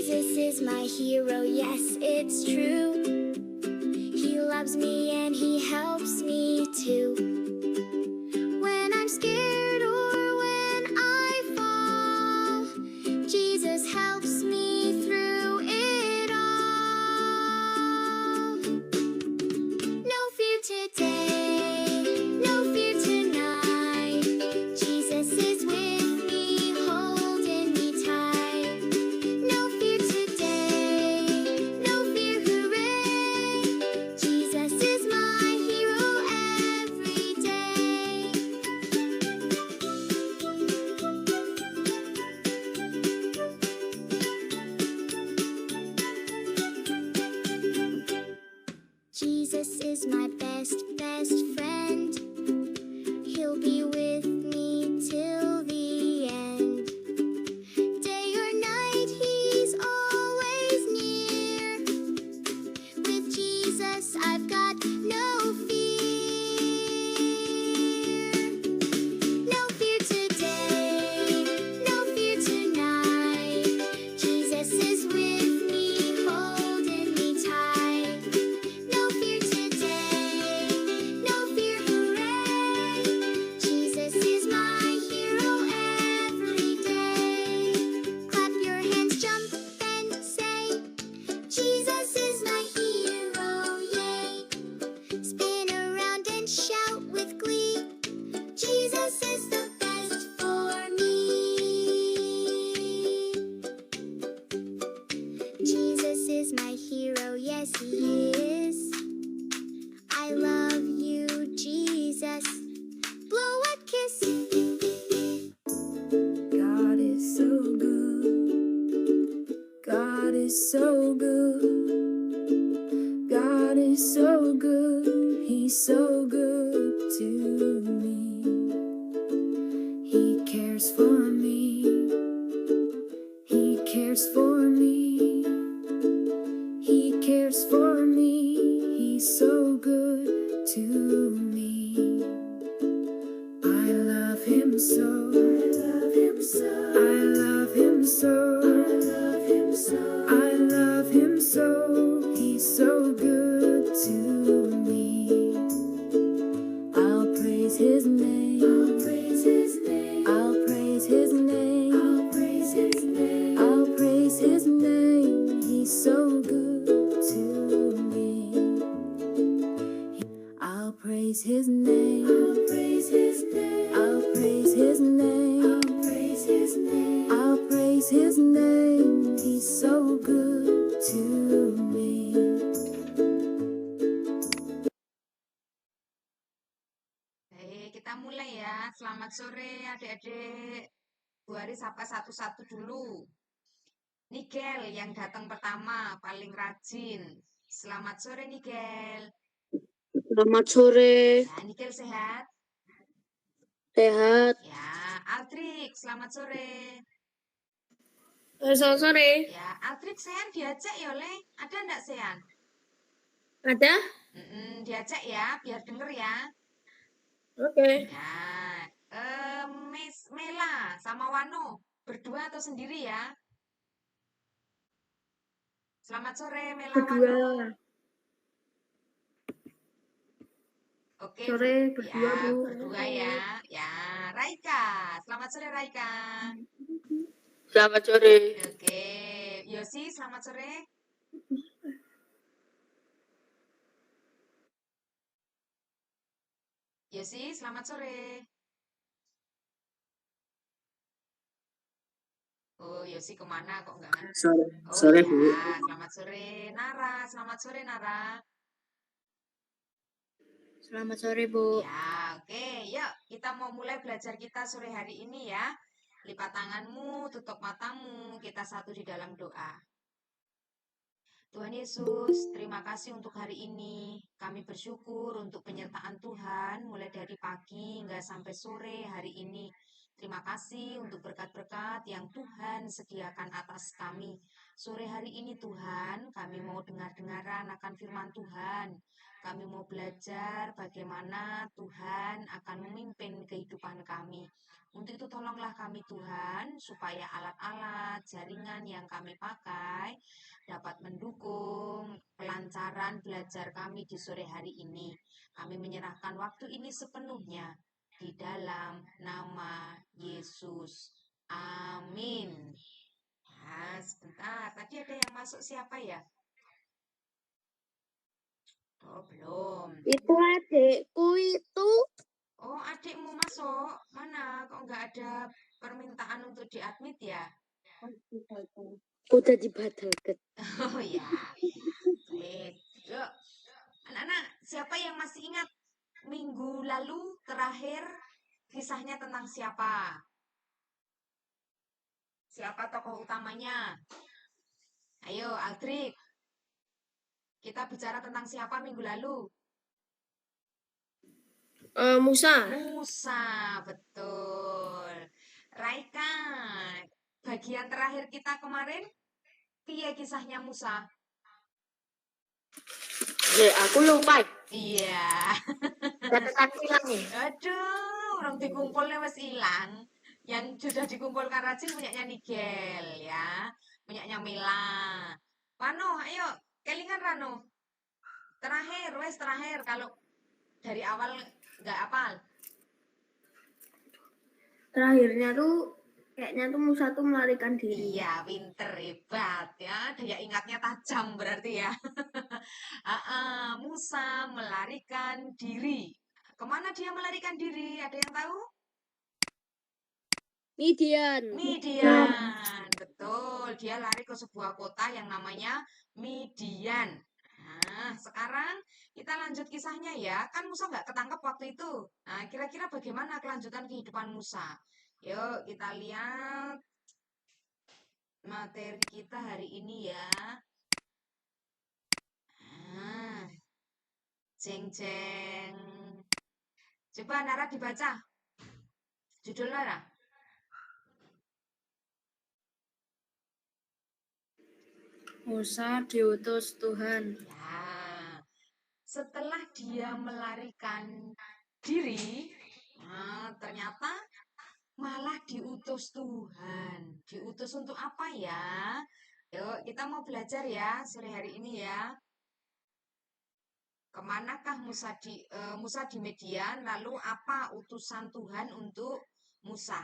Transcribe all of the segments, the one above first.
Jesus is my hero, yes, it's true. He loves me and he helps me too. When I'm scared or when I fall, Jesus helps me through it all. No fear today, no fear tonight. Jesus is with me, holding me tight. No fear today, no fear, hooray. Jesus is my hero every day. Jesus is my best friend. He'll be with me till the end. Day or night, he's always near. With Jesus, I've got no fear. No fear today, no fear tonight. Jesus is with me, holding me tight. No fear today, no fear, hooray. Jesus is my hero every day. Clap your hands, jump and say, Jesus is my hero, yay. Spin around and shout with glee, Jesus is the best for me. Jesus is my hero, yes he is. I love you, Jesus. Blow a kiss. God is so good. God is so good. God is so good. He's so good to me. He cares for me. He cares for me. He cares for me. He's so good to me. I love him so. I love him so. I love him so. I love him so. I love him so. He's so good to me. I'll praise his name. I'll praise his name. I'll praise his name. I'll praise his name. I'll praise his name. He's so good to me. I'll praise his name. I'll praise his name. I'll praise his name. I'll praise his name. I'll praise his name. He's so good to me. Baik, kita mulai ya. Selamat sore adik-adik. Bu Ari sapa satu-satu dulu. Nigel yang datang pertama, paling rajin. Selamat sore Nigel. Selamat sore, Ya, Nigel sehat? sehat. Ya, Altrik, selamat sore. Selamat sore. Ya, Altrik Sean diajak ya, Le. Ada enggak Sean? Ada? Diajak ya, biar denger ya. Oke. Ya, Mela sama Wano, berdua atau sendiri ya? Selamat sore Mela Berdua. Wano. Oke, Sore, berdua, ya, Bu. berdua ya. Ya, Raika. Selamat sore Raika. Selamat sore. Oke, Yosi, selamat sore. Yosi, selamat sore. Oh, Yosi kemana kok nggak ngerti? Oh Sore, iya, Bu. selamat sore Nara. Selamat sore Nara. Selamat sore, Bu. Ya, oke. Yuk, kita mau mulai belajar kita sore hari ini ya. Lipat tanganmu, tutup matamu, kita satu di dalam doa. Tuhan Yesus, terima kasih untuk hari ini. Kami bersyukur untuk penyertaan Tuhan mulai dari pagi hingga sampai sore hari ini. Terima kasih untuk berkat-berkat yang Tuhan sediakan atas kami. Sore hari ini Tuhan, kami mau dengar-dengaran akan firman Tuhan. Kami mau belajar bagaimana Tuhan akan memimpin kehidupan kami. Untuk itu tolong tolonglah kami Tuhan, supaya alat-alat, jaringan yang kami pakai dapat mendukung kelancaran belajar kami di sore hari ini. Kami menyerahkan waktu ini sepenuhnya di dalam nama Yesus. Amin. Nah, sebentar. Tadi ada yang masuk siapa ya? Oh, belum. Itu adekku itu. Oh, adikmu masuk. Mana? Kok nggak ada permintaan untuk diadmit ya? Udah dibadalkan. Oh ya. Baik. Yuk. Anak-anak, siapa yang masih ingat minggu lalu terakhir kisahnya tentang siapa? Siapa tokoh utamanya? Ayo, Aldrik. Kita bicara tentang siapa minggu lalu? Musa. Musa, betul. Raika, bagian terakhir kita kemarin, piye kisahnya Musa? Aku lupa. Iya. Catatan hilang nih. Aduh, orang dikumpulnya masih hilang. Yang sudah dikumpulkan rajin punyanya Nigel ya, punyanya Mila. Rano, ayo, kelingan Rano. Terakhir kalau dari awal nggak hafal. Terakhirnya tuh kayaknya tuh Musa tuh melarikan diri. Iya, pinter, hebat ya. Daya ingatnya tajam berarti ya. Musa melarikan diri. Kemana dia melarikan diri? Ada yang tahu? Midian. Midian, betul. Dia lari ke sebuah kota yang namanya Midian. Nah, sekarang kita lanjut kisahnya ya. Kan Musa nggak ketangkep waktu itu. Nah, kira-kira bagaimana kelanjutan kehidupan Musa? Yuk, kita lihat materi kita hari ini ya. Nah, jeng-jeng. Coba Nara dibaca. Judul Nara. Musa diutus Tuhan. Ya, setelah dia melarikan diri, ternyata malah diutus Tuhan. Diutus untuk apa ya? Yuk, kita mau belajar ya sore hari ini ya. Kemanakah Musa di Midian? Lalu apa utusan Tuhan untuk Musa?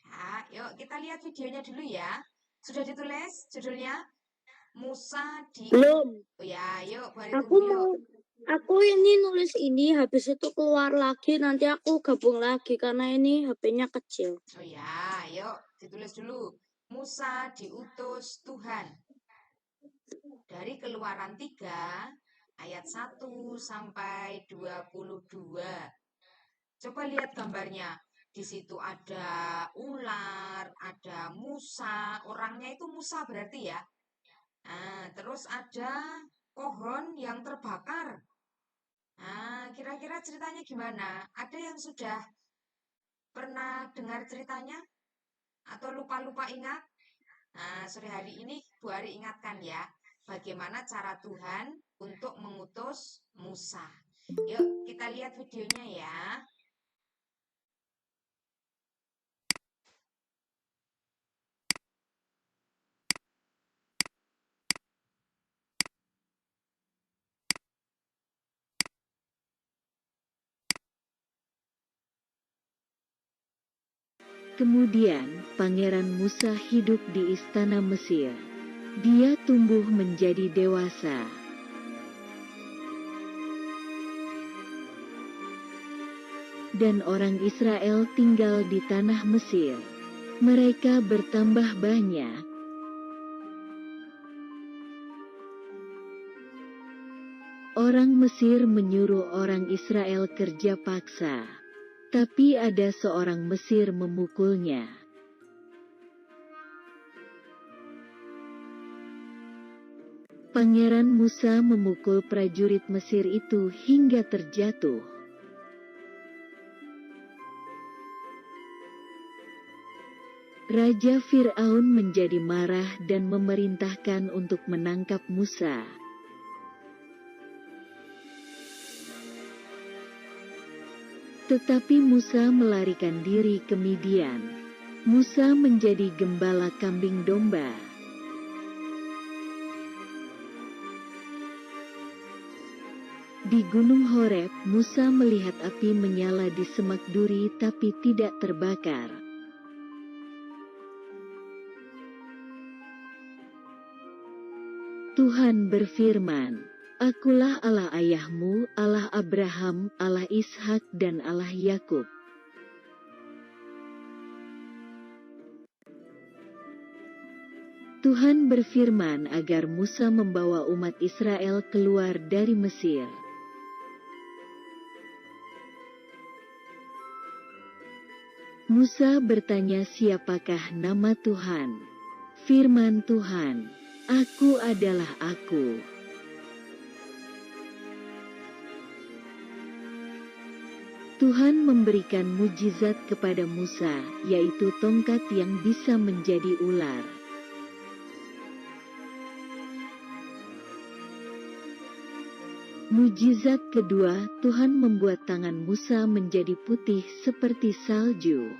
Ya, yuk kita lihat videonya dulu ya. Sudah ditulis judulnya? Musa di... Belum. Oh ya, yuk, mari Aku tunggu yuk. Aku ini nulis ini habis itu keluar lagi, nanti aku gabung lagi karena ini HP-nya kecil. Oh ya, yuk ditulis dulu. Musa diutus Tuhan. Dari Keluaran 3 ayat 1 sampai 22. Coba lihat gambarnya. Di situ ada ular, ada Musa. Orangnya itu Musa berarti ya. Nah, terus ada pohon yang terbakar. Nah, kira-kira ceritanya gimana? Ada yang sudah pernah dengar ceritanya? Atau lupa-lupa ingat? Nah, sore hari ini Bu Ari ingatkan ya, bagaimana cara Tuhan untuk mengutus Musa. Yuk, kita lihat videonya ya. Kemudian, Pangeran Musa hidup di istana Mesir. Dia tumbuh menjadi dewasa. Dan orang Israel tinggal di tanah Mesir. Mereka bertambah banyak. Orang Mesir menyuruh orang Israel kerja paksa. Tapi ada seorang Mesir memukulnya. Pangeran Musa memukul prajurit Mesir itu hingga terjatuh. Raja Fir'aun menjadi marah dan memerintahkan untuk menangkap Musa. Tetapi Musa melarikan diri ke Midian. Musa menjadi gembala kambing domba. Di Gunung Horeb, Musa melihat api menyala di semak duri tapi tidak terbakar. Tuhan berfirman, "Akulah Allah ayahmu, Allah Abraham, Allah Ishak dan Allah Yakub." Tuhan berfirman agar Musa membawa umat Israel keluar dari Mesir. Musa bertanya, "Siapakah nama Tuhan?" Firman Tuhan, "Aku adalah Aku." Tuhan memberikan mujizat kepada Musa, yaitu tongkat yang bisa menjadi ular. Mujizat kedua, Tuhan membuat tangan Musa menjadi putih seperti salju.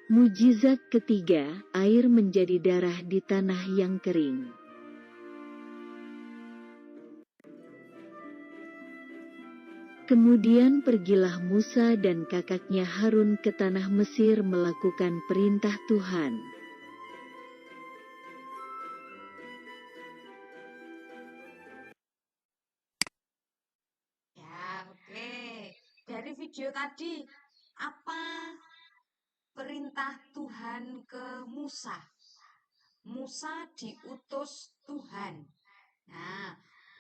Mujizat ketiga, air menjadi darah di tanah yang kering. Kemudian pergilah Musa dan kakaknya Harun ke tanah Mesir melakukan perintah Tuhan. Ya, oke. Dari video tadi, apa perintah Tuhan ke Musa? Musa diutus Tuhan. Nah,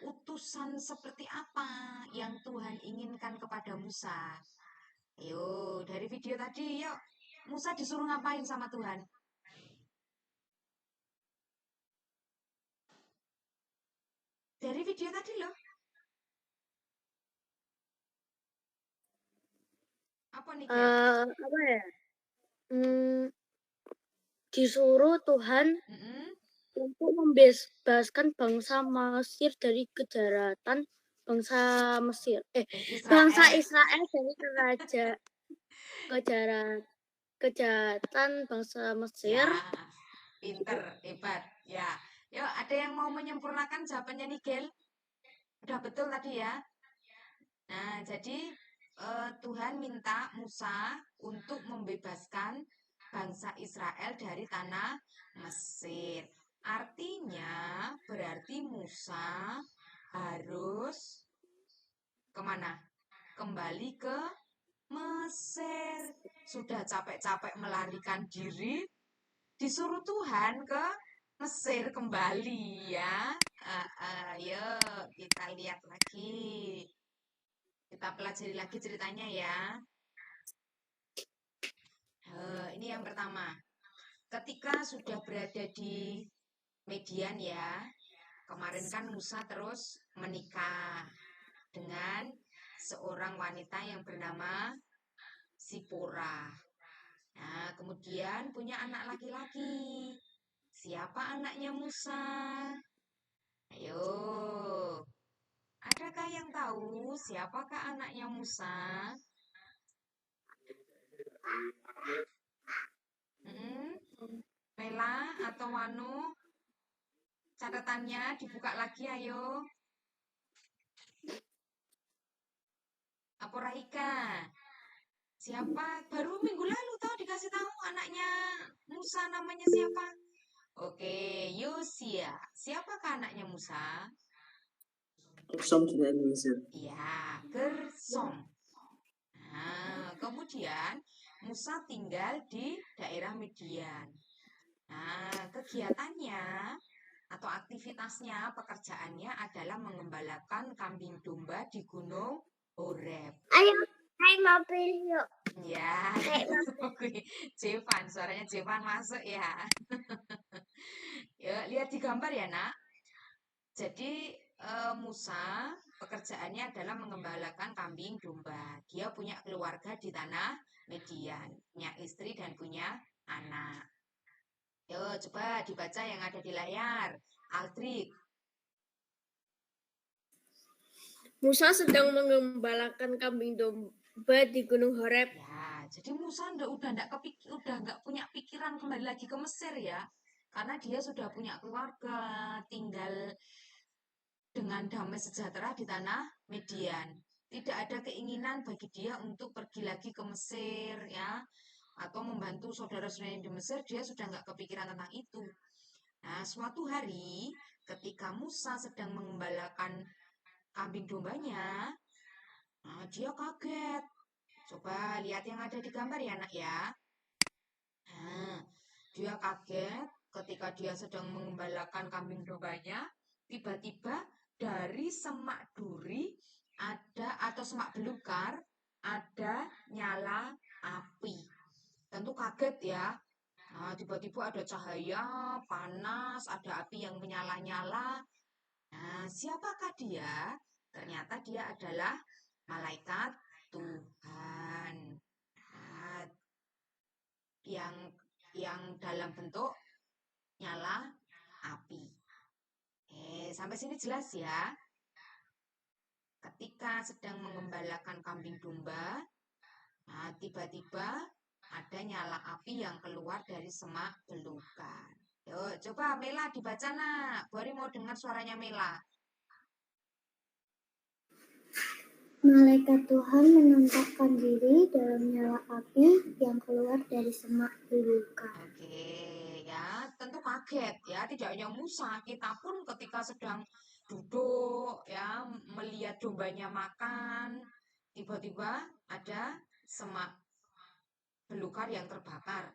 utusan seperti apa yang Tuhan inginkan kepada Musa? Ayo, dari video tadi, yuk. Musa disuruh ngapain sama Tuhan? Dari video tadi loh. Apa nih, Gel? Apa ya? Disuruh Tuhan Mm-mm. untuk membebaskan bangsa Mesir dari kejahatan bangsa Mesir. Bangsa Israel dari kejahatan bangsa Mesir. Ya, pinter, hebat. Ya, yuk ada yang mau menyempurnakan jawabannya nih, Gel? Udah betul tadi ya. Nah, jadi Tuhan minta Musa untuk membebaskan bangsa Israel dari tanah Mesir. Artinya berarti Musa harus kemana? Kembali ke Mesir. Sudah capek-capek melarikan diri, disuruh Tuhan ke Mesir kembali ya. Ayo kita lihat lagi. Kita pelajari lagi ceritanya ya. Ini yang pertama. Ketika sudah berada di Median ya, kemarin kan Musa terus menikah dengan seorang wanita yang bernama Sipora. Nah, kemudian punya anak laki-laki. Siapa anaknya Musa? Ayo, adakah yang tahu siapakah anaknya Musa? Mela atau Wanu? Catatannya dibuka lagi ayo. Apa Raika? Siapa? Baru minggu lalu tahu dikasih tahu anaknya Musa namanya siapa? Oke, Yosia. Siapakah anaknya Musa? Gersom juga Indonesia. Iya, Gersom. Nah, kemudian Musa tinggal di daerah Midian. Nah, kegiatannya atau aktivitasnya, pekerjaannya adalah mengembalakan kambing domba di Gunung Horeb. Ayo, naik mobil yuk. Ya, Jevan, suaranya Jevan masuk ya. Yuk, lihat di gambar ya, Nak. Jadi Musa pekerjaannya adalah mengembalakan kambing domba. Dia punya keluarga di tanah Median, punya istri dan punya anak. Yuk, coba dibaca yang ada di layar. Aldrik. Musa sedang mengembalakan kambing domba di Gunung Horeb. Ya, jadi Musa udah nggak punya pikiran kembali lagi ke Mesir ya, karena dia sudah punya keluarga, tinggal dengan damai sejahtera di tanah Median. Tidak ada keinginan bagi dia untuk pergi lagi ke Mesir ya, atau membantu saudara-saudaranya di Mesir. Dia sudah nggak kepikiran tentang itu. Nah, suatu hari ketika Musa sedang mengembalakan kambing dombanya, nah, dia kaget. Coba lihat yang ada di gambar ya, Nak ya. Nah, dia kaget ketika dia sedang mengembalakan kambing dombanya, tiba-tiba dari semak duri atau semak belukar ada nyala api. Tentu kaget ya. Nah, tiba-tiba ada cahaya panas, ada api yang menyala-nyala. Nah, siapakah dia? Ternyata dia adalah malaikat Tuhan. Nah, yang dalam bentuk nyala api. Sampai sini jelas ya. Ketika sedang mengembalakan kambing domba, nah, tiba-tiba ada nyala api yang keluar dari semak belukar. Yuk, coba Mela dibaca, Nak. Bori mau dengar suaranya Mela. Malaikat Tuhan menampakkan diri dalam nyala api yang keluar dari semak belukar. Oke, ya, tentu kaget ya. Tidak hanya Musa, kita pun ketika sedang duduk ya, melihat dombanya makan, tiba-tiba ada semak belukar yang terbakar.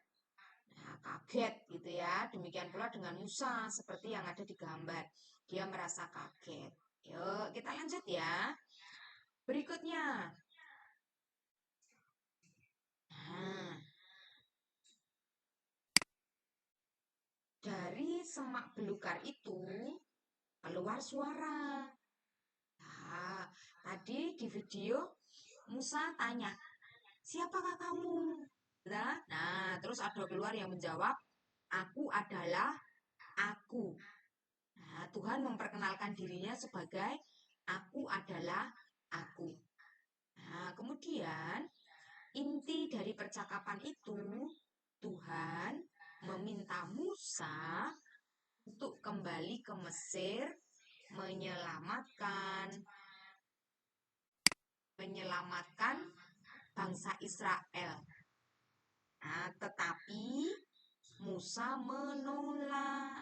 Nah, kaget gitu ya. Demikian pula dengan Musa, seperti yang ada di gambar. Dia merasa kaget. Yuk, kita lanjut ya. Berikutnya. Nah, dari semak belukar itu keluar suara. Nah, tadi di video Musa tanya, siapakah kamu? Nah, terus ada keluar yang menjawab, aku adalah aku. Nah, Tuhan memperkenalkan dirinya sebagai aku adalah aku. Nah, kemudian inti dari percakapan itu, Tuhan meminta Musa untuk kembali ke Mesir menyelamatkan bangsa Israel. Nah, tetapi Musa menolak.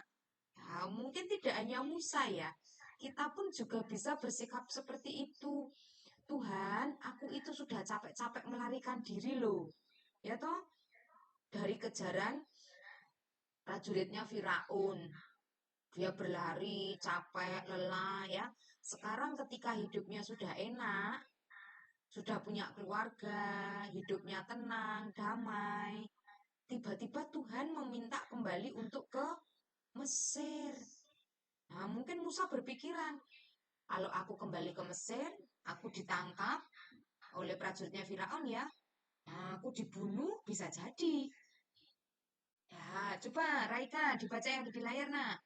Nah, mungkin tidak hanya Musa ya, kita pun juga bisa bersikap seperti itu. Tuhan, aku itu sudah capek-capek melarikan diri loh. Ya toh, dari kejaran prajuritnya Firaun. Dia berlari, capek, lelah ya. Sekarang ketika hidupnya sudah enak, sudah punya keluarga, hidupnya tenang, damai. Tiba-tiba Tuhan meminta kembali untuk ke Mesir. Nah, mungkin Musa berpikiran, kalau aku kembali ke Mesir, aku ditangkap oleh prajuritnya Firaun ya. Nah, aku dibunuh bisa jadi. Ya, coba Raika dibaca yang di layar, nak.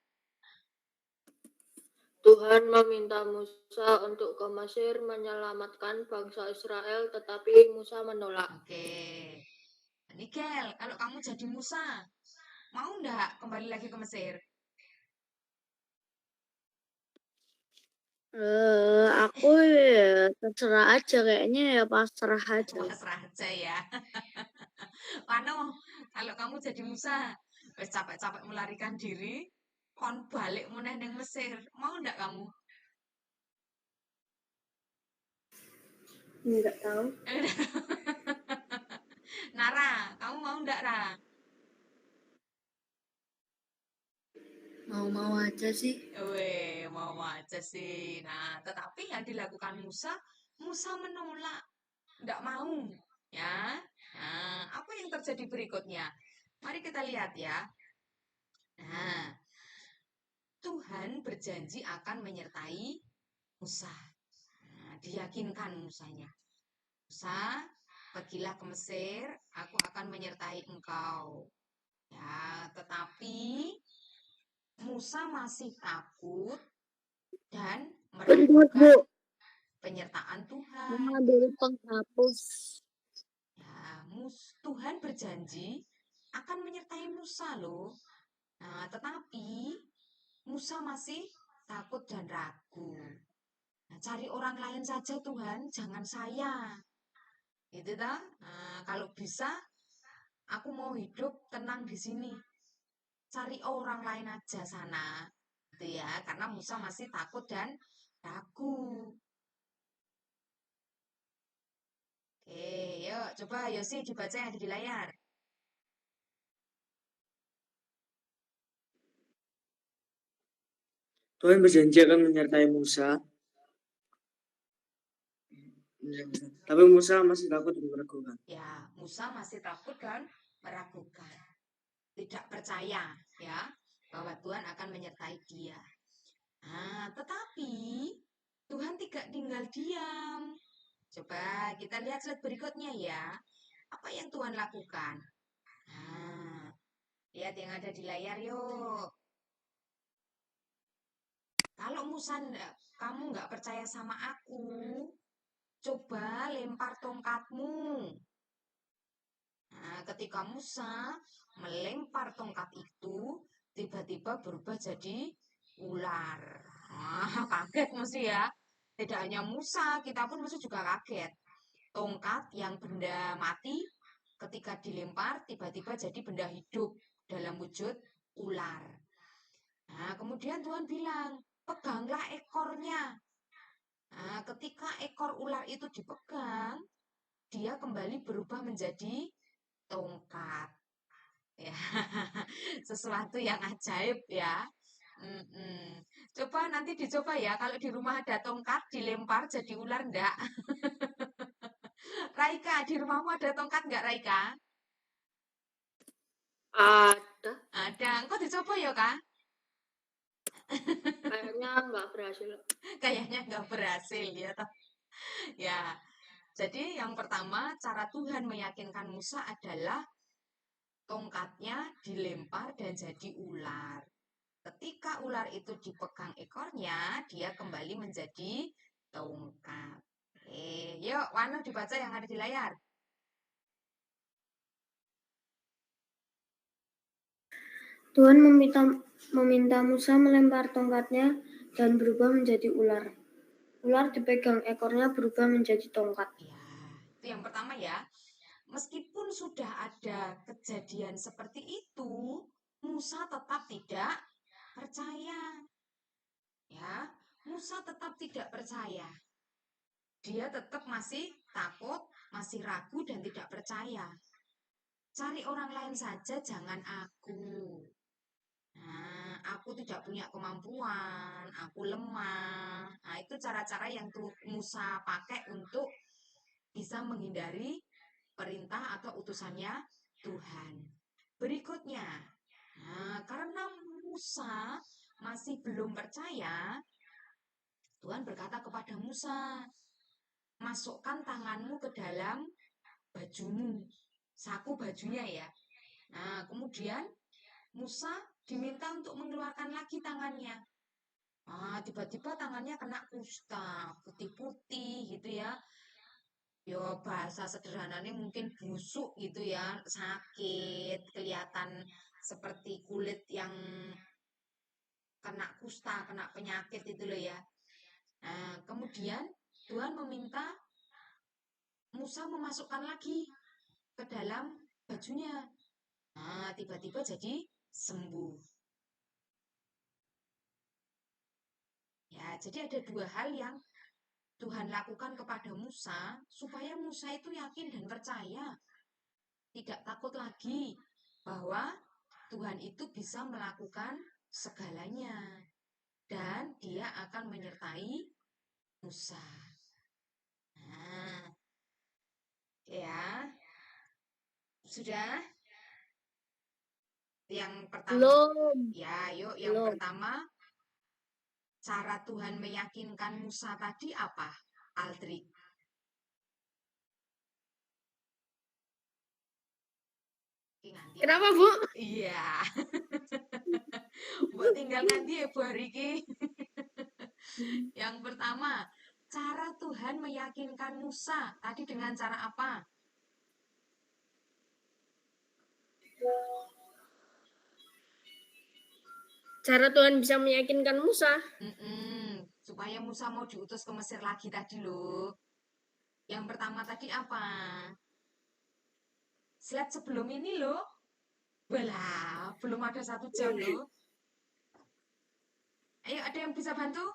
Tuhan meminta Musa untuk ke Mesir menyelamatkan bangsa Israel, tetapi Musa menolak. Oke. Nikel, kalau kamu jadi Musa, mau ndak kembali lagi ke Mesir? Aku ya terserah aja, kayaknya ya pasrah aja. Pasrah aja ya. Pano, kalau kamu jadi Musa, wis capek-capek melarikan diri, kon balik meneh ning Mesir, mau ndak kamu? Nggak tahu. Nara, kamu mau ndak, Ra? Mau-mau aja sih. Weh, mau aja sih. Nah, tetapi yang dilakukan Musa, Musa menolak, ndak mau, ya. Nah, apa yang terjadi berikutnya? Mari kita lihat ya. Nah, Tuhan berjanji akan menyertai Musa. Nah, diyakinkan Musanya. Musa, pergilah ke Mesir, aku akan menyertai engkau. Ya, tetapi Musa masih takut dan Bentar, meragukan Bu. penyertaan Tuhan. mengambil penghapus. Ya, Tuhan berjanji akan menyertai Musa loh. Nah, tetapi Musa masih takut dan ragu. Nah, cari orang lain saja Tuhan, jangan saya. Gitu toh. Nah, kalau bisa aku mau hidup tenang di sini. Cari orang lain aja sana. Gitu ya, karena Musa masih takut dan ragu. Oke, yuk coba Yosi dibaca yang ada di layar. Tuhan berjanji akan menyertai Musa. Tapi Musa masih takut dan meragukan. Ya, Musa masih takut dan meragukan. Tidak percaya ya bahwa Tuhan akan menyertai dia. Nah, tetapi Tuhan tidak tinggal diam. Coba kita lihat slide berikutnya ya. Apa yang Tuhan lakukan? Nah, lihat yang ada di layar yuk. Kalau Musa kamu nggak percaya sama aku, coba lempar tongkatmu. Nah, ketika Musa melempar tongkat itu, tiba-tiba berubah jadi ular. Nah, kaget mesti ya. Tidak hanya Musa, kita pun mesti juga kaget. Tongkat yang benda mati, ketika dilempar, tiba-tiba jadi benda hidup dalam wujud ular. Nah, kemudian Tuhan bilang, peganglah ekornya. Nah, ketika ekor ular itu dipegang, dia kembali berubah menjadi tongkat. Ya, sesuatu yang ajaib ya. Coba nanti dicoba ya, kalau di rumah ada tongkat dilempar jadi ular enggak? Raika, di rumahmu ada tongkat enggak Raika? Ada, Ada, engkau dicoba ya Kak? kayaknya nggak berhasil. Kayaknya enggak berhasil ya. Ya, jadi yang pertama cara Tuhan meyakinkan Musa adalah tongkatnya dilempar dan jadi ular. Ketika ular itu dipegang ekornya, dia kembali menjadi tongkat. Yuk, Wano dibaca yang ada di layar. Tuhan meminta Musa melempar tongkatnya dan berubah menjadi ular. Ular dipegang ekornya berubah menjadi tongkat. Ya, itu yang pertama ya. Meskipun sudah ada kejadian seperti itu, Musa tetap tidak percaya. Ya, Musa tetap tidak percaya. Dia tetap masih takut, masih ragu dan tidak percaya. Cari orang lain saja, jangan aku. Nah, aku tidak punya kemampuan, aku lemah. Nah, itu cara-cara yang Musa pakai untuk bisa menghindari perintah atau utusannya Tuhan. Berikutnya, nah, karena Musa masih belum percaya, Tuhan berkata kepada Musa, masukkan tanganmu ke dalam bajumu, saku bajunya ya. Nah, kemudian Musa diminta untuk mengeluarkan lagi tangannya. Tiba-tiba tangannya kena kusta, putih-putih gitu ya. Ya bahasa sederhananya mungkin busuk gitu ya, sakit, kelihatan seperti kulit yang kena kusta, kena penyakit itu loh ya. Nah, kemudian Tuhan meminta Musa memasukkan lagi ke dalam bajunya. Nah, tiba-tiba jadi sembuh. Ya, jadi ada dua hal yang Tuhan lakukan kepada Musa supaya Musa itu yakin dan percaya. Tidak takut lagi bahwa Tuhan itu bisa melakukan segalanya dan dia akan menyertai Musa. Nah, ya. Sudah? Yang pertama. Belum. Ya, yuk yang Belum. pertama cara Tuhan meyakinkan Musa tadi apa? Aldrik. Kenapa, Bu? Iya. Mbok tinggal nanti ya Bu Hariki. Yang pertama, cara Tuhan meyakinkan Musa tadi dengan cara apa? Cara Tuhan bisa meyakinkan Musa. Supaya Musa mau diutus ke Mesir lagi tadi loh. Yang pertama tadi apa? Slide sebelum ini loh. Walah, belum ada 1 jam loh. Ayo, ada yang bisa bantu?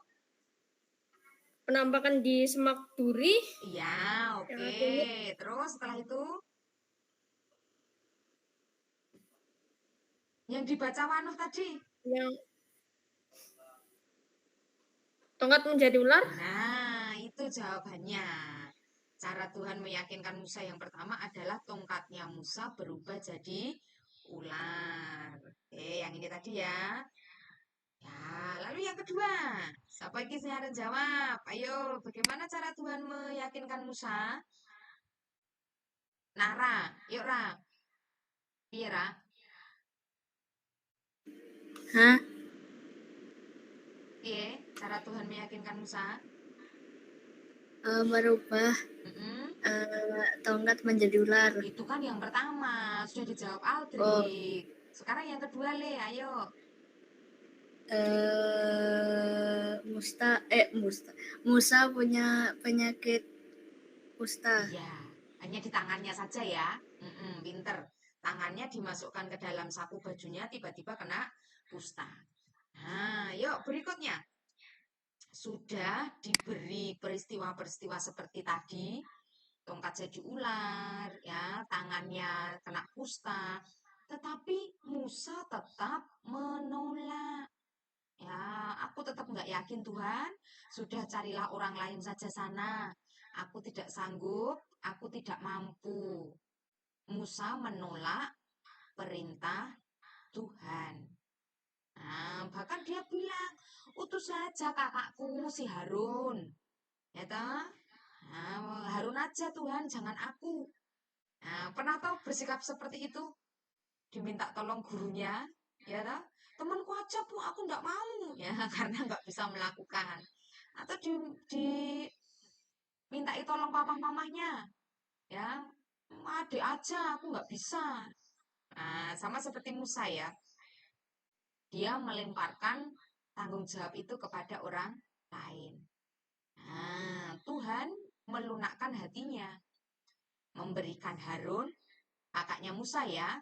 Penampakan di semak duri. Iya, oke. Yang aku Terus setelah itu? Yang dibaca Wanuh tadi? Yang tongkat menjadi ular. Nah, itu jawabannya. Cara Tuhan meyakinkan Musa yang pertama adalah tongkatnya Musa berubah jadi ular. Oke, yang ini tadi ya. Ya, lalu yang kedua. Siapa yang harus jawab? Ayo, bagaimana cara Tuhan meyakinkan Musa? Nah, Ra, yuk Ra. Iya, Ra. Hah? Iya, cara Tuhan meyakinkan Musa. Merubah Mm-mm. tongkat menjadi ular. Itu kan yang pertama, sudah dijawab Aldrik. Sekarang yang kedua, Le, ayo. Musa punya penyakit kusta. Iya, hanya di tangannya saja ya. Pinter. Tangannya dimasukkan ke dalam saku bajunya, tiba-tiba kena kusta. Nah, yuk berikutnya. Sudah diberi peristiwa-peristiwa seperti tadi, tongkat jadi ular, ya, tangannya kena kusta, tetapi Musa tetap menolak. Ya, aku tetap nggak yakin Tuhan. Sudah carilah orang lain saja sana. Aku tidak sanggup, aku tidak mampu. Musa menolak perintah Tuhan. Nah, bahkan dia bilang, utus saja kakakku si Harun. Ya toh? Nah, Harun aja Tuhan, jangan aku. Nah, pernah tahu bersikap seperti itu? Diminta tolong gurunya, ya toh? Temanku aja Bu, aku nggak mau. Ya, karena nggak bisa melakukan. Atau dimintai tolong papa mamahnya, ya. Adik aja, aku nggak bisa. Nah, sama seperti Musa ya. Dia melemparkan tanggung jawab itu kepada orang lain. Nah, Tuhan melunakkan hatinya, memberikan Harun, kakaknya Musa ya,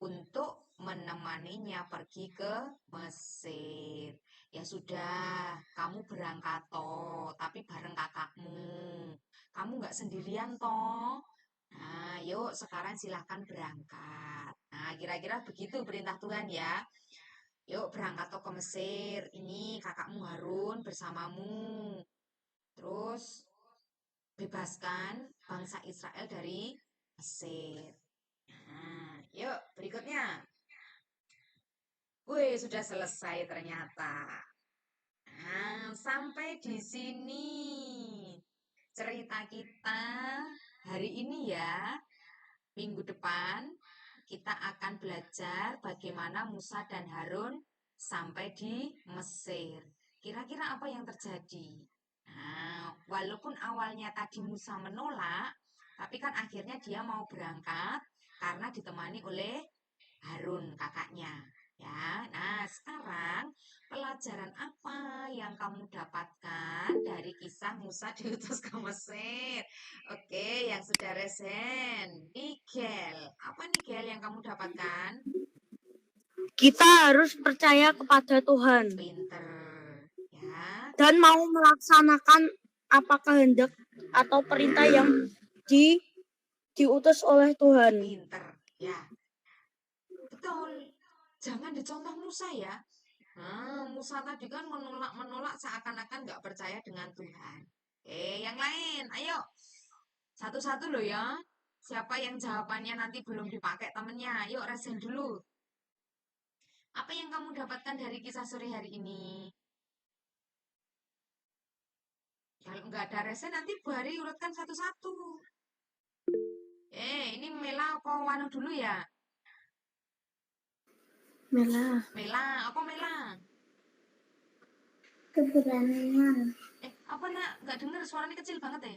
untuk menemaninya pergi ke Mesir. Ya sudah, kamu berangkat toh, tapi bareng kakakmu. Kamu nggak sendirian toh. Nah, yuk sekarang silahkan berangkat. Nah, kira-kira begitu perintah Tuhan ya. Yuk berangkat toh ke Mesir. Ini kakakmu Harun bersamamu. Terus bebaskan bangsa Israel dari Mesir. Nah, yuk berikutnya. Wih, sudah selesai ternyata. Nah, sampai di sini cerita kita hari ini ya. Minggu depan kita akan belajar bagaimana Musa dan Harun sampai di Mesir. Kira-kira apa yang terjadi? Nah, walaupun awalnya tadi Musa menolak, tapi kan akhirnya dia mau berangkat karena ditemani oleh Harun kakaknya. Ya, nah sekarang pelajaran apa yang kamu dapatkan dari kisah Musa diutus ke Mesir? Oke, yang sudah resen, Nigel. Apa Nigel yang kamu dapatkan? Kita harus percaya kepada Tuhan Pinter, ya. dan mau melaksanakan apa kehendak atau perintah yang diutus oleh Tuhan. Pinter, ya. Betul. Jangan dicontoh Musa ya. Nah, Musa tadi kan menolak seakan-akan nggak percaya dengan Tuhan. Yang lain, ayo. Satu-satu loh ya. Siapa yang jawabannya nanti belum dipakai temennya? Yuk resen dulu. Apa yang kamu dapatkan dari kisah sore hari ini? Kalau nggak ada resen nanti Bu Hari urutkan satu-satu. Ini Mela apa Wano dulu ya? Mela. Mela, apa Mela? Keberanian. Apa nak? Nggak dengar, suaranya kecil banget ya?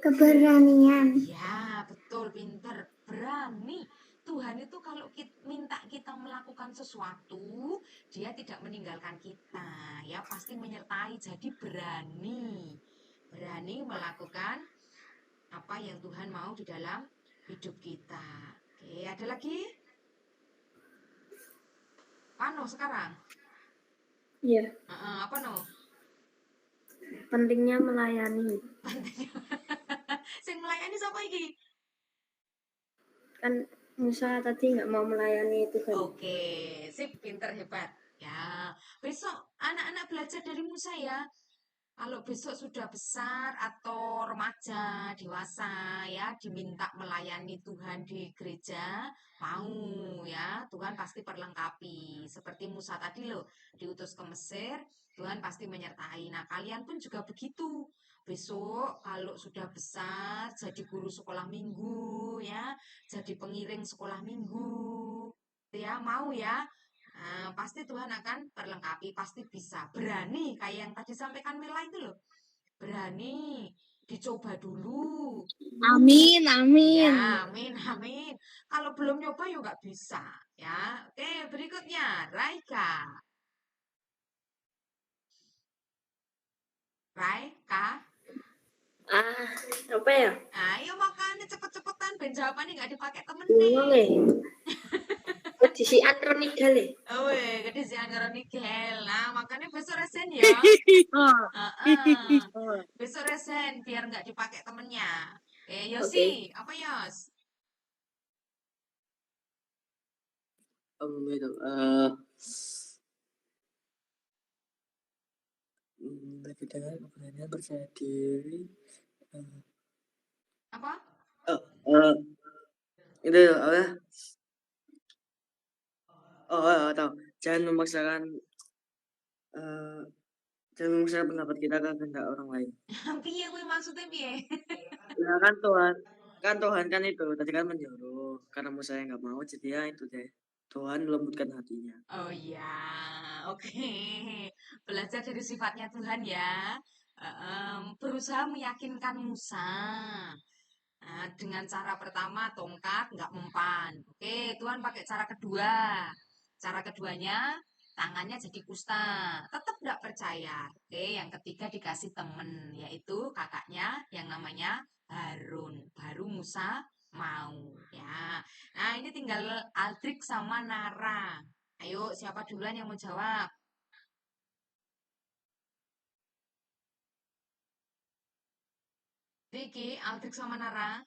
Keberanian. Ya, betul, pinter. Berani. Tuhan itu kalau minta kita melakukan sesuatu, dia tidak meninggalkan kita. Ya, pasti menyertai. Jadi berani. Berani melakukan apa yang Tuhan mau di dalam hidup kita. Oke, ada lagi? Pano sekarang? Iya, Apa no? pentingnya melayani. Sing melayani siapa iki? Kan Musa tadi nggak mau melayani Tuhan. Oke, sip, pinter, hebat. Ya, besok anak-anak belajar dari Musa ya. Kalau besok sudah besar atau remaja, dewasa ya, diminta melayani Tuhan di gereja, mau ya, Tuhan pasti perlengkapi. Seperti Musa tadi loh, diutus ke Mesir, Tuhan pasti menyertai. Nah, kalian pun juga begitu. Besok kalau sudah besar, jadi guru sekolah minggu ya, jadi pengiring sekolah minggu, ya mau ya. Nah, pasti Tuhan akan perlengkapi, pasti bisa. Berani, kayak yang tadi sampaikan Mela itu loh. Berani, dicoba dulu. Amin, amin. Ya, amin, amin. Kalau belum nyoba ya nggak bisa. Ya, oke, berikutnya, Raika. Raika. Apa ya? Ayo makanya cepet-cepetan, ben jawabannya nggak dipakai temen Bingung nih. Disian Ronigal ya? Oh, gede sih anggaran Nigel. Nah, makanya besok resen ya. Oh. Besok resen biar nggak dipakai temennya. Oke. Yosi, apa Yos? Itu lebih dengan keberanian, percaya diri. Apa? Itu apa? Tahu. Jangan memaksakan jangan memaksakan pendapat kita ke kehendak orang lain. Piye kuwi maksudnya piye? Ya kan Tuhan kan itu tadi kan menyuruh karena Musa yang nggak mau jadi ya itu deh Tuhan lembutkan hatinya. Oh iya, oke. Belajar dari sifatnya Tuhan ya. Berusaha meyakinkan Musa. Nah, dengan cara pertama tongkat nggak mempan. Oke, Tuhan pakai cara kedua. Cara keduanya tangannya jadi kusta. Tetap nggak percaya. Oke, yang ketiga dikasih temen yaitu kakaknya yang namanya Harun. Baru Musa mau ya. Nah, ini tinggal Aldrik sama Nara. Ayo, siapa duluan yang mau jawab? Vicky, Aldrik sama Nara.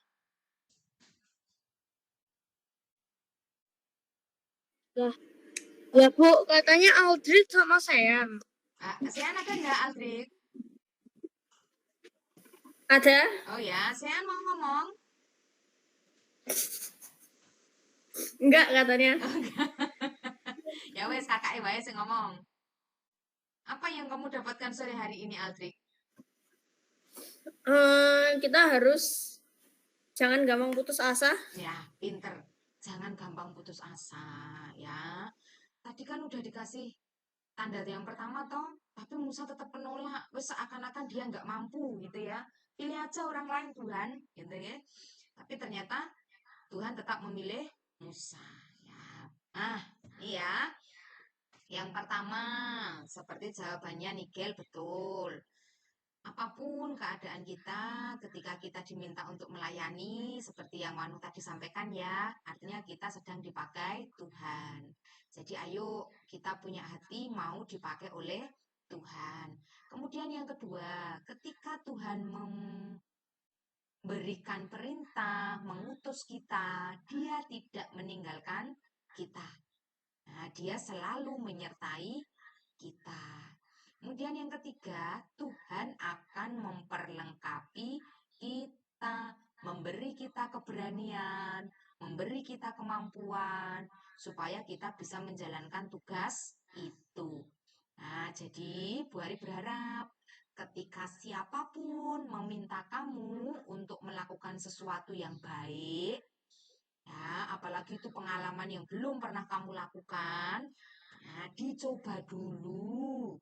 Ya Bu, katanya Aldrid sama saya. Sean ada nggak Aldrik? Ada? Oh ya, Sean mau ngomong? Enggak katanya. Ya wes kakak wae sing ngomong. Apa yang kamu dapatkan sore hari ini, Aldrik? Kita harus jangan gampang putus asa. Ya, pinter. Jangan gampang putus asa, ya. Tadi kan udah dikasih tanda yang pertama toh, tapi Musa tetap menolak. Wes seakan-akan dia nggak mampu gitu ya. Pilih aja orang lain Tuhan, gitu ya. Tapi ternyata Tuhan tetap memilih Musa. Ya. Nah, iya. Yang pertama, seperti jawabannya Nigel betul. Apapun keadaan kita, ketika kita diminta untuk melayani, seperti yang Manu tadi sampaikan ya, artinya kita sedang dipakai Tuhan. Jadi ayo kita punya hati mau dipakai oleh Tuhan. Kemudian yang kedua, ketika Tuhan memberikan perintah, mengutus kita, dia tidak meninggalkan kita. Nah, dia selalu menyertai kita. Kemudian yang ketiga, Tuhan akan memperlengkapi kita, memberi kita keberanian, memberi kita kemampuan, supaya kita bisa menjalankan tugas itu. Nah, jadi Bu Ari berharap ketika siapapun meminta kamu untuk melakukan sesuatu yang baik, ya, apalagi itu pengalaman yang belum pernah kamu lakukan, nah, dicoba dulu.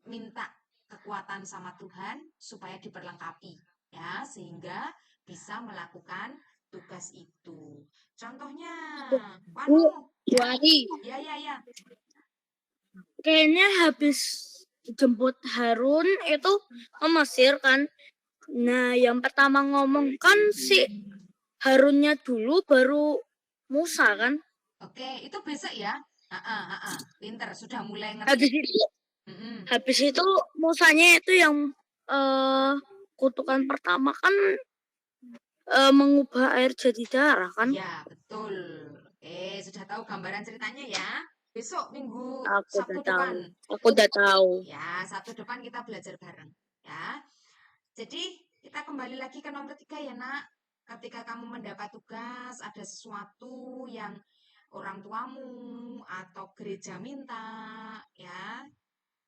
Minta kekuatan sama Tuhan supaya diperlengkapi ya, sehingga bisa melakukan tugas itu. Contohnya, Bu, Wano, Bu ya, Ari, ya. kayaknya habis jemput Harun itu ke Mesir kan. Nah, yang pertama ngomong kan si Harunnya dulu baru Musa kan. Oke, itu besok ya. Pinter, sudah mulai Habis ngerti. itu Mm-mm. habis itu Musanya itu yang kutukan pertama kan mengubah air jadi darah kan. Ya, betul. Sudah tahu gambaran ceritanya ya. Besok minggu Aku udah Sabtu tahu. depan. Aku udah tahu. Ya, Sabtu depan kita belajar bareng. Ya. Jadi, kita kembali lagi ke nomor 3 ya, Nak. Ketika kamu mendapat tugas, ada sesuatu yang orang tuamu atau gereja minta, ya.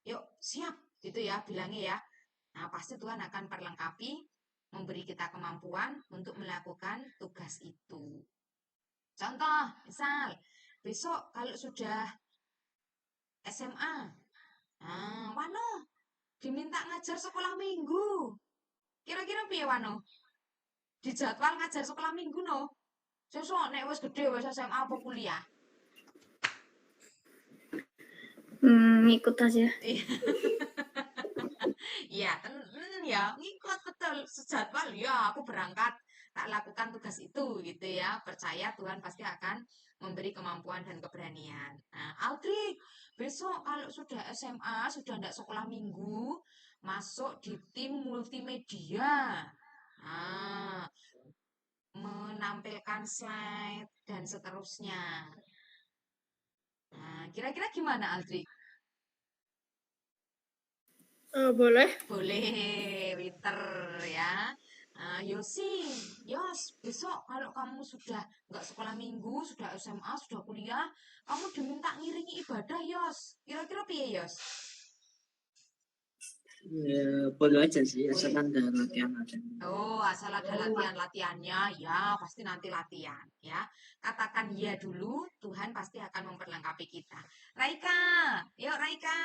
Yuk, siap. Gitu ya, bilangnya ya. Nah, pasti Tuhan akan perlengkapi, memberi kita kemampuan untuk melakukan tugas itu. Contoh, misal, besok kalau sudah SMA, Wano, diminta ngajar sekolah minggu. Kira-kira piye Wano? Dijadwal ngajar sekolah minggu no? Sesuk nek wis gede wis SMA apa kuliah? Ikut aja. Iya, ya, ngikut betul sejadwal ya aku berangkat tak lakukan tugas itu gitu ya. Percaya Tuhan pasti akan memberi kemampuan dan keberanian. Nah, Aldri, besok kalau sudah SMA, sudah tidak sekolah minggu, masuk di tim multimedia. Nah, menampilkan slide dan seterusnya. Nah, kira-kira gimana Aldri? Boleh. Boleh, Winter ya. Yosi, Yos, besok kalau kamu sudah nggak sekolah minggu, sudah SMA, sudah kuliah, kamu diminta ngiringi ibadah, Yos. Kira-kira piye, Yos? Ya, boleh aja sih, Boleh. asalkan ada latihan. Oh, asal ada latihan-latihannya, ya pasti nanti latihan, ya. Katakan ya dulu, Tuhan pasti akan memperlengkapi kita. Raika, yuk Raika,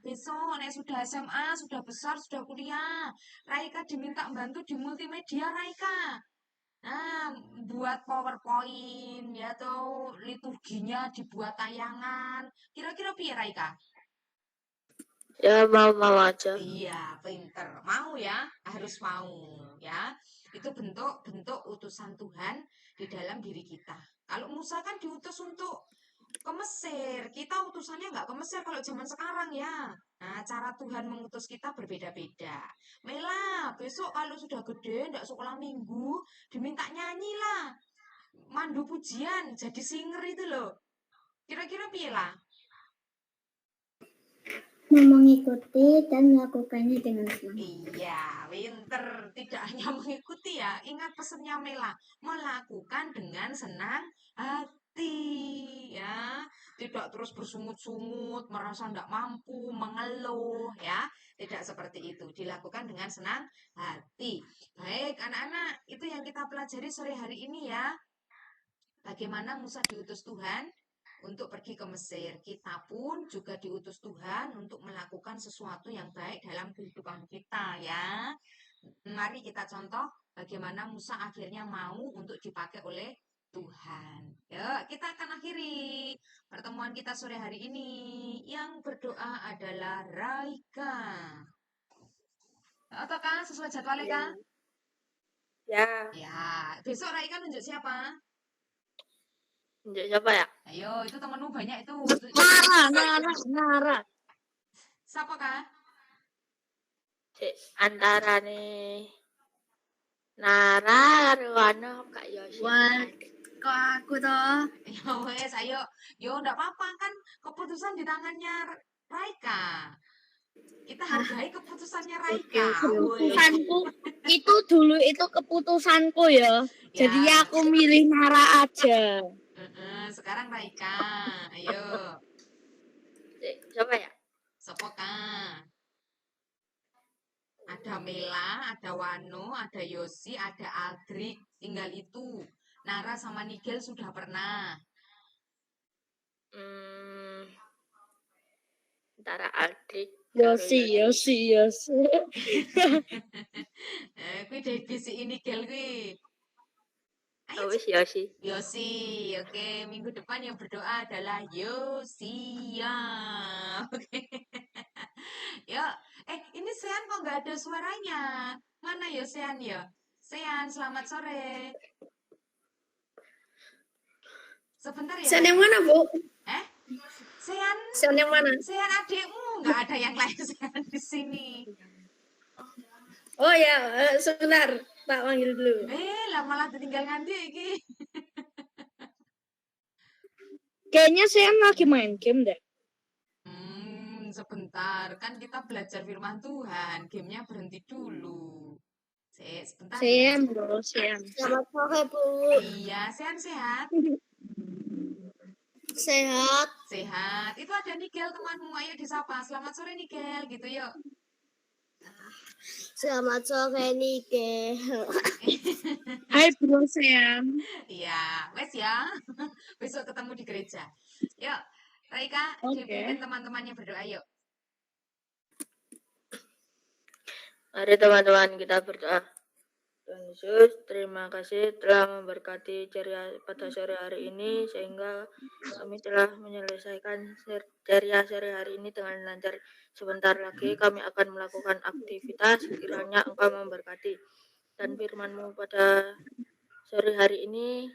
besok nek sudah SMA, sudah besar, sudah kuliah, Raika diminta bantu di multimedia, Raika. Nah, buat PowerPoint, ya atau liturginya dibuat tayangan. Kira-kira piye Raika? Ya mau aja. Iya, pinter. Mau ya, harus mau ya. Itu bentuk utusan Tuhan di dalam diri kita. Kalau Musa kan diutus untuk ke Mesir, kita utusannya nggak ke Mesir kalau zaman sekarang ya. Nah, cara Tuhan mengutus kita berbeda-beda. Mela, besok kalau sudah gede, nggak sekolah minggu, diminta nyanyi lah. Mandu pujian, jadi singer itu loh. Kira-kira piye lah? Mengikuti dan melakukannya dengan semangat. Iya, Winter tidak hanya mengikuti ya. Ingat pesannya Mela, melakukan dengan senang hati ya. Tidak terus bersungut-sungut, merasa tidak mampu, mengeluh ya. Tidak seperti itu. Dilakukan dengan senang hati. Baik, anak-anak, itu yang kita pelajari sore hari ini ya. Bagaimana Musa diutus Tuhan untuk pergi ke Mesir. Kita pun juga diutus Tuhan untuk melakukan sesuatu yang baik dalam kehidupan kita ya. Mari kita contoh bagaimana Musa akhirnya mau untuk dipakai oleh Tuhan. Ya, kita akan akhiri pertemuan kita sore hari ini. Yang berdoa adalah Raika. Atau kan sesuai jadwalnya kan? Ya. Ya, besok Raika nunjuk siapa? Siapa ya? Ayo, itu temenmu banyak itu. Nara. Siapa kah? Antara nih Nara, Ruwano, Kak Yosi. Kok aku toh? Ya wes, ayo. Yo, enggak apa-apa kan keputusan di tangannya Raika. Kita hargai keputusannya Raika. Keputusanku itu dulu itu keputusanku ya. Jadi Ya. aku milih Nara aja. Sekarang Raika. Ayo. Siapa ya? Sopo kah? Ada Mela, ada Wano, ada Yosi, ada Aldrik. Tinggal itu. Nara sama Nigel sudah pernah. Antara Aldrik Yosi. Kuwi definisi ini gel kuwi. Ayo Wis ya sih. Yosi, oke. Minggu depan yang berdoa adalah Yosia. Oke. Yuk, ini Sean kok nggak ada suaranya? Mana ya Sean ya? Sean, selamat sore. Sebentar ya. Sen yang mana, Bu? Eh, Sean, Sen yang mana? Sean adikmu nggak ada yang lain Sean di sini. Oh ya, sebentar. Tak panggil dulu. Lah malah tinggal nganti iki. Kayaknya saya lagi main game deh. Sebentar. Kan kita belajar firman Tuhan. Gamenya berhenti dulu. Sebentar Saya ya. bro, saya. Selamat sore, Bu. Iya, sehat. Sehat. Sehat. Itu ada Nigel temanmu. Ayo disapa. Selamat sore Nigel. Gitu yuk. Selamat sore, Nike. Hai bro, saya. Iya, wes ya. Besok ketemu di gereja. Yuk, Raika, Oke. dipimpin teman-temannya berdoa yuk. Mari teman-teman kita berdoa. Tuhan Yesus, terima kasih telah memberkati ceria pada sore hari ini sehingga kami telah menyelesaikan ceria sore hari ini dengan lancar. Sebentar lagi kami akan melakukan aktivitas, kiranya Engkau memberkati. Dan firman-Mu pada sore hari ini,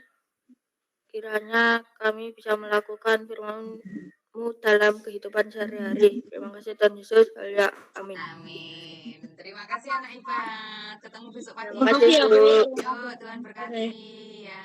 kiranya kami bisa melakukan firman-Mu dalam kehidupan sehari-hari. Terima kasih Tuhan Yesus, haleluya, amin. Amin. Terima kasih anak Ibat. Ketemu besok pagi. Terima kasih, Bu. Yuk, Tuhan berkati ya.